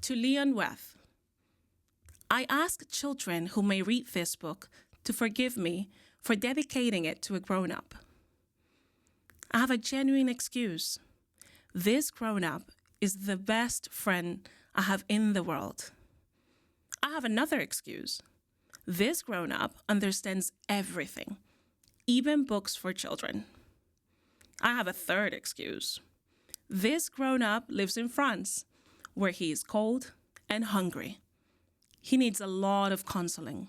To Leon Weth, I ask children who may read this book to forgive me for dedicating it to a grown-up. I have a genuine excuse. This grown-up is the best friend I have in the world. I have another excuse. This grown-up understands everything, even books for children. I have a third excuse. This grown-up lives in France, where he is cold and hungry. He needs a lot of counseling.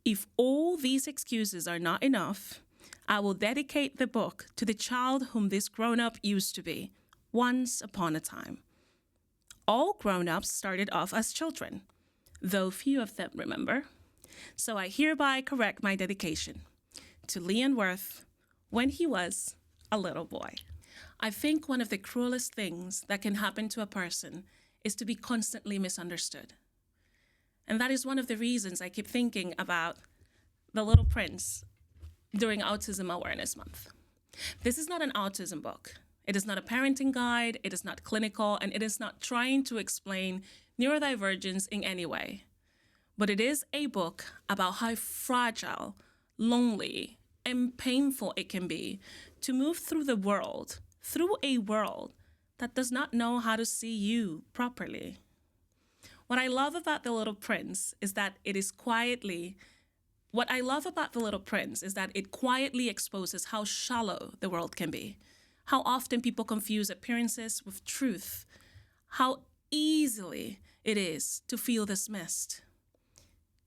If all these excuses are not enough, I will dedicate the book to the child whom this grown-up used to be, once upon a time. All grown-ups started off as children, though few of them remember. So I hereby correct my dedication to Leon Weth when he was a little boy. I think one of the cruelest things that can happen to a person is to be constantly misunderstood. And that is one of the reasons I keep thinking about The Little Prince during Autism Awareness Month. This is not an autism book. It is not a parenting guide, it is not clinical, and it is not trying to explain neurodivergence in any way. But it is a book about how fragile, lonely, and painful it can be to move through a world that does not know how to see you properly. What I love about The Little Prince is that it quietly exposes how shallow the world can be, how often people confuse appearances with truth, how easily it is to feel dismissed,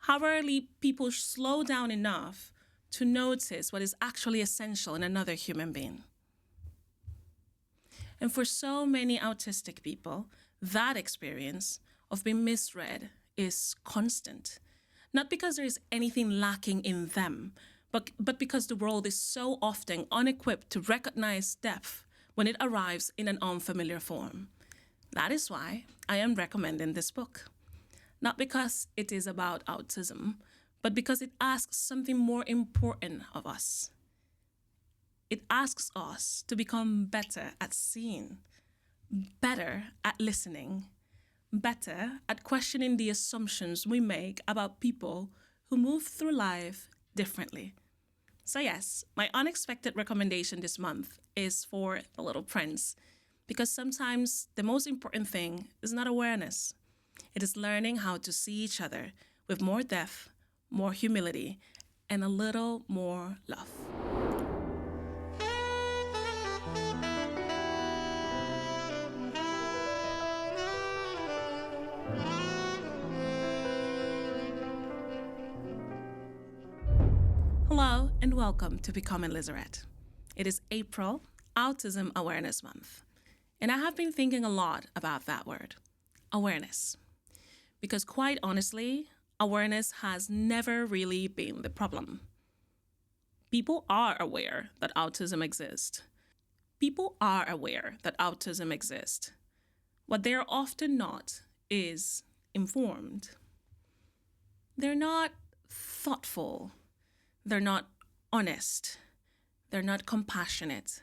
how rarely people slow down enough to notice what is actually essential in another human being. And for so many autistic people, that experience of being misread is constant. Not because there is anything lacking in them, but because the world is so often unequipped to recognize depth when it arrives in an unfamiliar form. That is why I am recommending this book. Not because it is about autism, but because it asks something more important of us. It asks us to become better at seeing, better at listening, better at questioning the assumptions we make about people who move through life differently. So yes, my unexpected recommendation this month is for The Little Prince, because sometimes the most important thing is not awareness. It is learning how to see each other with more depth, more humility, and a little more love. Hello and welcome to Becoming Lissarette. It is April, Autism Awareness Month, and I have been thinking a lot about that word, awareness, because quite honestly, awareness has never really been the problem. People are aware that autism exists. What they're often not is informed. They're not thoughtful. They're not honest, they're not compassionate,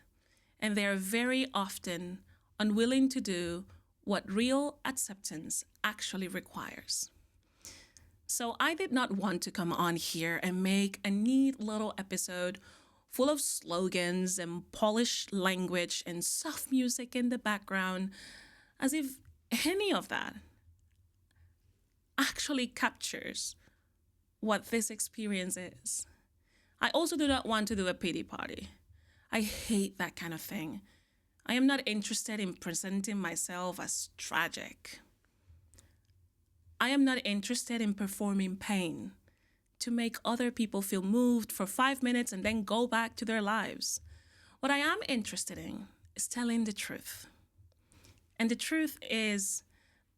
and they're very often unwilling to do what real acceptance actually requires. So I did not want to come on here and make a neat little episode full of slogans and polished language and soft music in the background, as if any of that actually captures what this experience is. I also do not want to do a pity party. I hate that kind of thing. I am not interested in presenting myself as tragic. I am not interested in performing pain to make other people feel moved for 5 minutes and then go back to their lives. What I am interested in is telling the truth. And the truth is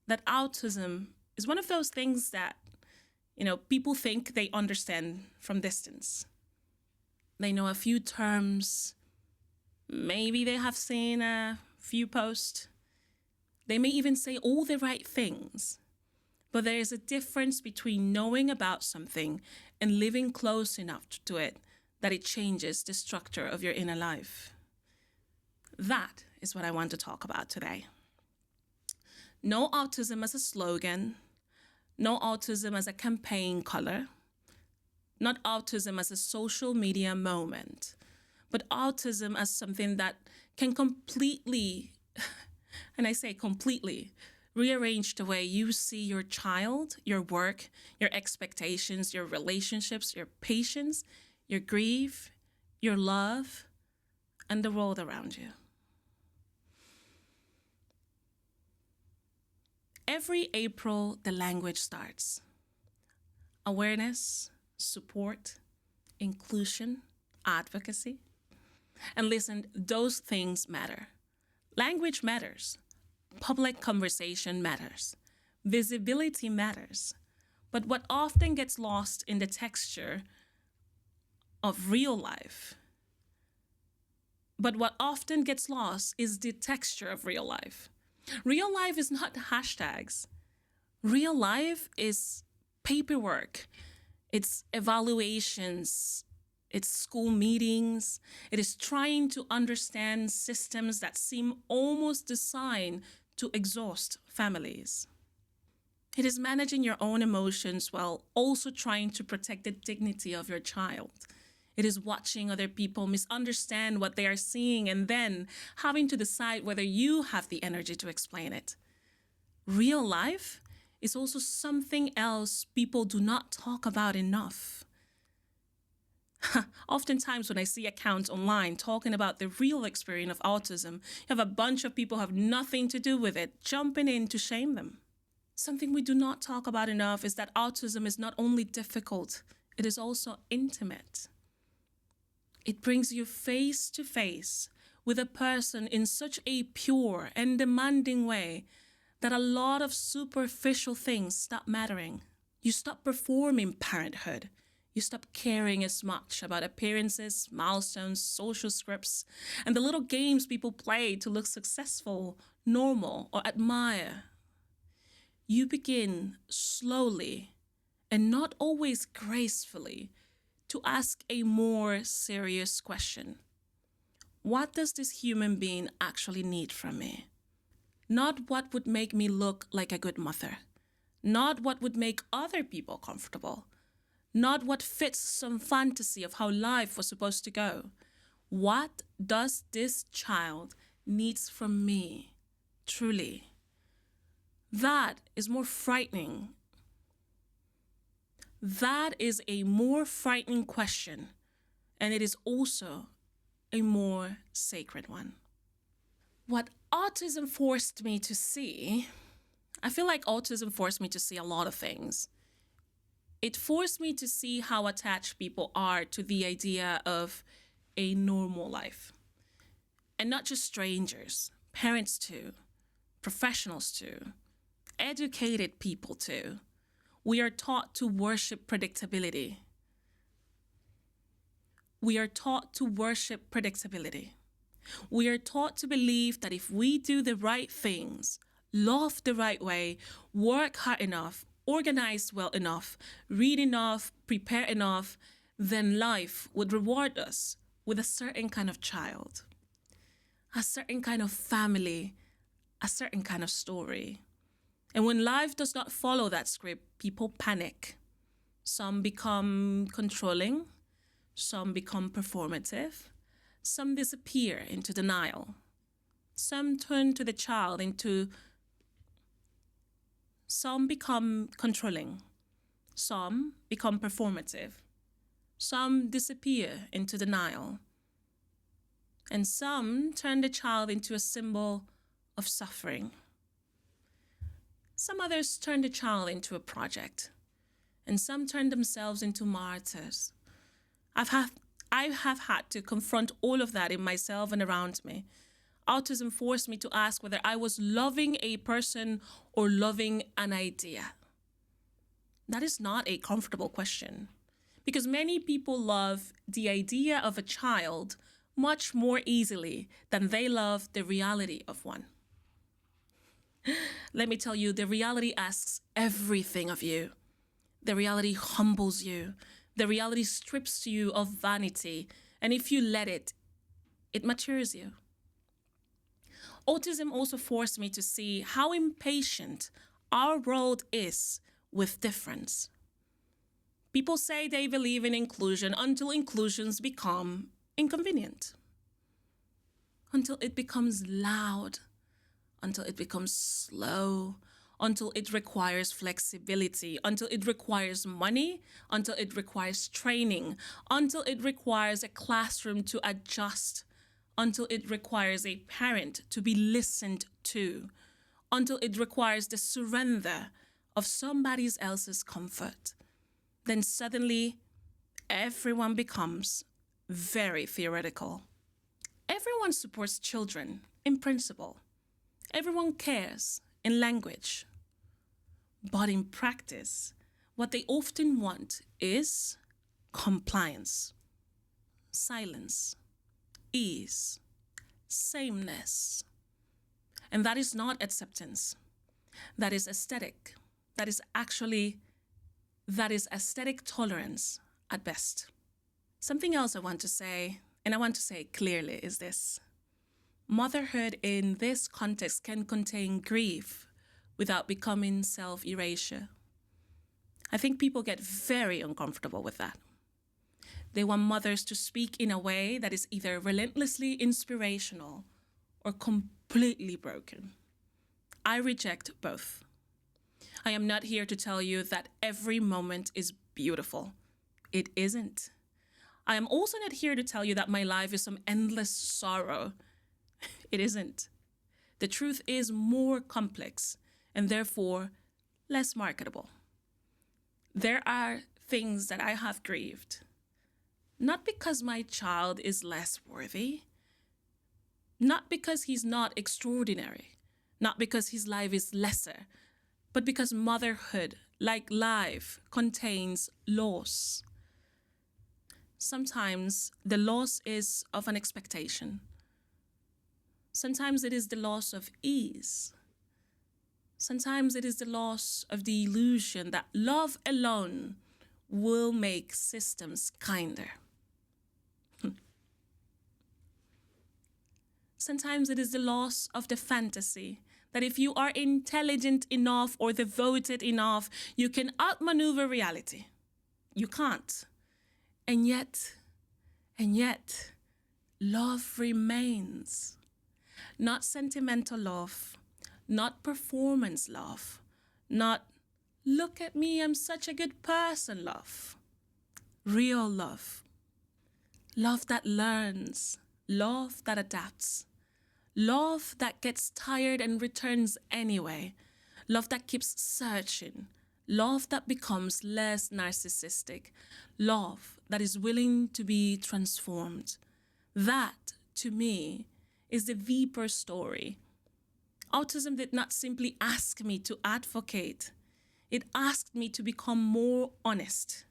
that autism is one of those things that, people think they understand from distance. They know a few terms. Maybe they have seen a few posts. They may even say all the right things. But there is a difference between knowing about something and living close enough to it that it changes the structure of your inner life. That is what I want to talk about today. No autism as a slogan, no autism as a campaign color, not autism as a social media moment, but autism as something that can completely, and I say completely, rearrange the way you see your child, your work, your expectations, your relationships, your patience, your grief, your love, and the world around you. Every April, the language starts. Awareness, support, inclusion, advocacy. And listen, those things matter. Language matters. Public conversation matters. Visibility matters. But what often gets lost in the texture of real life, is the texture of real life. Real life is not hashtags. Real life is paperwork. It's evaluations. It's school meetings. It is trying to understand systems that seem almost designed to exhaust families. It is managing your own emotions while also trying to protect the dignity of your child. It is watching other people misunderstand what they are seeing and then having to decide whether you have the energy to explain it. Real life is also something else people do not talk about enough. Oftentimes when I see accounts online talking about the real experience of autism, you have a bunch of people who have nothing to do with it jumping in to shame them. Something we do not talk about enough is that autism is not only difficult, it is also intimate. It brings you face to face with a person in such a pure and demanding way that a lot of superficial things stop mattering. You stop performing parenthood. You stop caring as much about appearances, milestones, social scripts, and the little games people play to look successful, normal, or admire. You begin slowly, and not always gracefully, to ask a more serious question. What does this human being actually need from me? Not what would make me look like a good mother. Not what would make other people comfortable. Not what fits some fantasy of how life was supposed to go. What does this child needs from me, truly? That is more frightening. That is a more frightening question, and it is also a more sacred one. What autism forced me to see, I feel like autism forced me to see a lot of things. It forced me to see how attached people are to the idea of a normal life. And not just strangers, parents too, professionals too, educated people too. We are taught to worship predictability. We are taught to worship predictability. We are taught to believe that if we do the right things, love the right way, work hard enough, organize well enough, read enough, prepare enough, then life would reward us with a certain kind of child, a certain kind of family, a certain kind of story. And when life does not follow that script, people panic. Some become controlling, some become performative, some disappear into denial. Some turn to the child some become controlling, some become performative, some disappear into denial, and some turn the child into a symbol of suffering. Some others turn the child into a project, and some turn themselves into martyrs. I have had to confront all of that in myself and around me. Autism forced me to ask whether I was loving a person or loving an idea. That is not a comfortable question, because many people love the idea of a child much more easily than they love the reality of one. Let me tell you, the reality asks everything of you. The reality humbles you. The reality strips you of vanity. And if you let it, it matures you. Autism also forced me to see how impatient our world is with difference. People say they believe in inclusion until inclusions become inconvenient, until it becomes loud, until it becomes slow, until it requires flexibility, until it requires money, until it requires training, until it requires a classroom to adjust, until it requires a parent to be listened to, until it requires the surrender of somebody else's comfort. Then suddenly, everyone becomes very theoretical. Everyone supports children in principle. Everyone cares in language. But in practice, what they often want is compliance, silence, ease, sameness. And that is not acceptance. That is aesthetic. That is aesthetic tolerance at best. Something else I want to say, and I want to say it clearly, is this. Motherhood in this context can contain grief without becoming self-erasure. I think people get very uncomfortable with that. They want mothers to speak in a way that is either relentlessly inspirational or completely broken. I reject both. I am not here to tell you that every moment is beautiful. It isn't. I am also not here to tell you that my life is some endless sorrow. It isn't. The truth is more complex and therefore less marketable. There are things that I have grieved, not because my child is less worthy, not because he's not extraordinary, not because his life is lesser, but because motherhood, like life, contains loss. Sometimes the loss is of an expectation. Sometimes it is the loss of ease. Sometimes it is the loss of the illusion that love alone will make systems kinder. Sometimes it is the loss of the fantasy that if you are intelligent enough or devoted enough, you can outmaneuver reality. You can't. And yet, love remains. Not sentimental love, not performance love, not look at me, I'm such a good person love. Real love. Love that learns, love that adapts, love that gets tired and returns anyway, love that keeps searching, love that becomes less narcissistic, love that is willing to be transformed. That, to me, is the deeper story. Autism did not simply ask me to advocate. It asked me to become more honest.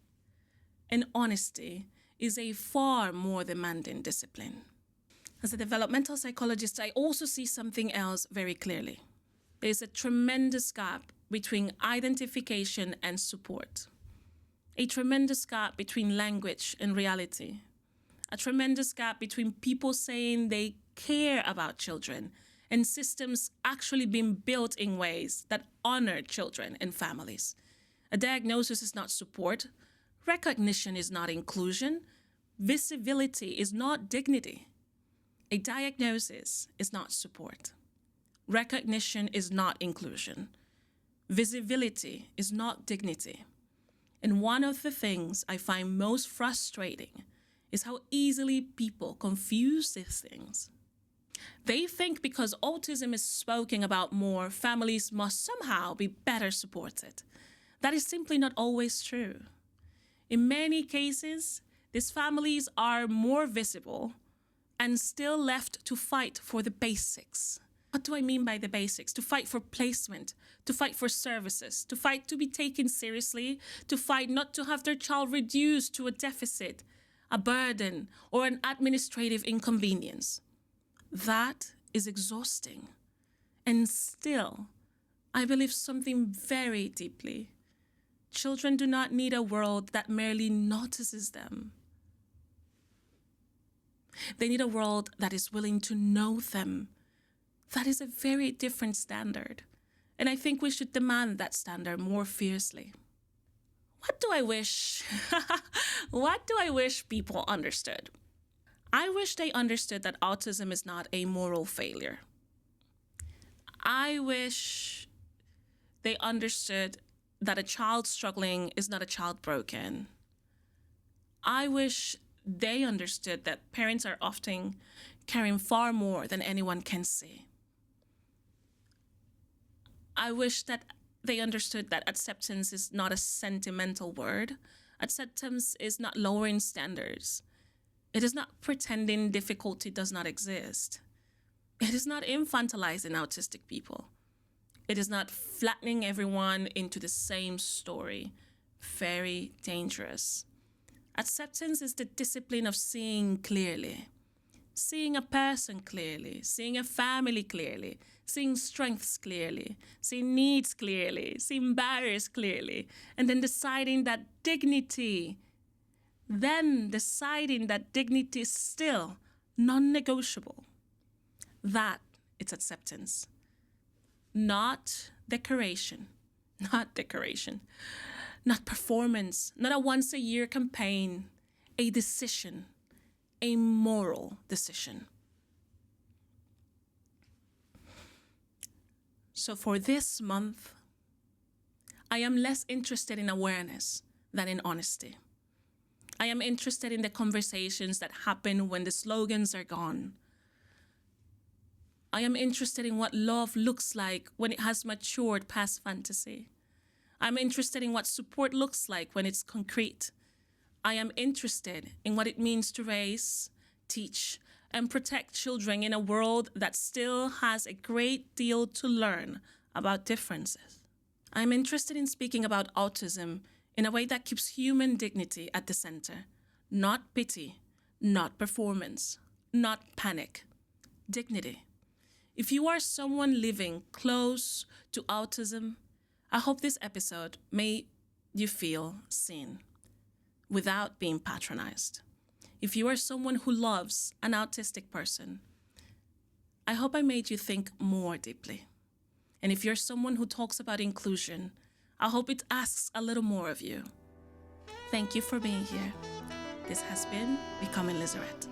And honesty is a far more demanding discipline. As a developmental psychologist, I also see something else very clearly. There's a tremendous gap between identification and support. A tremendous gap between language and reality. A tremendous gap between people saying they care about children and systems actually being built in ways that honor children and families. A diagnosis is not support. Recognition is not inclusion. Visibility is not dignity. A diagnosis is not support. Recognition is not inclusion. Visibility is not dignity. And one of the things I find most frustrating is how easily people confuse these things. They think because autism is spoken about more, families must somehow be better supported. That is simply not always true. In many cases, these families are more visible and still left to fight for the basics. What do I mean by the basics? To fight for placement, to fight for services, to fight to be taken seriously, to fight not to have their child reduced to a deficit, a burden, or an administrative inconvenience. That is exhausting. And still, I believe something very deeply. Children do not need a world that merely notices them. They need a world that is willing to know them, That is a very different standard. And I think we should demand that standard more fiercely. What do I wish? What do I wish people understood? I wish they understood that autism is not a moral failure. I wish they understood that a child struggling is not a child broken. I wish they understood that parents are often carrying far more than anyone can see. I wish that they understood that acceptance is not a sentimental word. Acceptance is not lowering standards. It is not pretending difficulty does not exist. It is not infantilizing autistic people. It is not flattening everyone into the same story. Very dangerous. Acceptance is the discipline of seeing clearly, seeing a person clearly, seeing a family clearly, seeing strengths clearly, seeing needs clearly, seeing barriers clearly, and then deciding that dignity is still non-negotiable. That is acceptance. Not decoration, not performance, not a once-a-year campaign, a decision, a moral decision. So for this month, I am less interested in awareness than in honesty. I am interested in the conversations that happen when the slogans are gone. I am interested in what love looks like when it has matured past fantasy. I'm interested in what support looks like when it's concrete. I am interested in what it means to raise, teach, and protect children in a world that still has a great deal to learn about differences. I'm interested in speaking about autism in a way that keeps human dignity at the center. Not pity, not performance, not panic. Dignity. If you are someone living close to autism, I hope this episode made you feel seen without being patronized. If you are someone who loves an autistic person, I hope I made you think more deeply. And if you're someone who talks about inclusion, I hope it asks a little more of you. Thank you for being here. This has been Becoming Lissarette.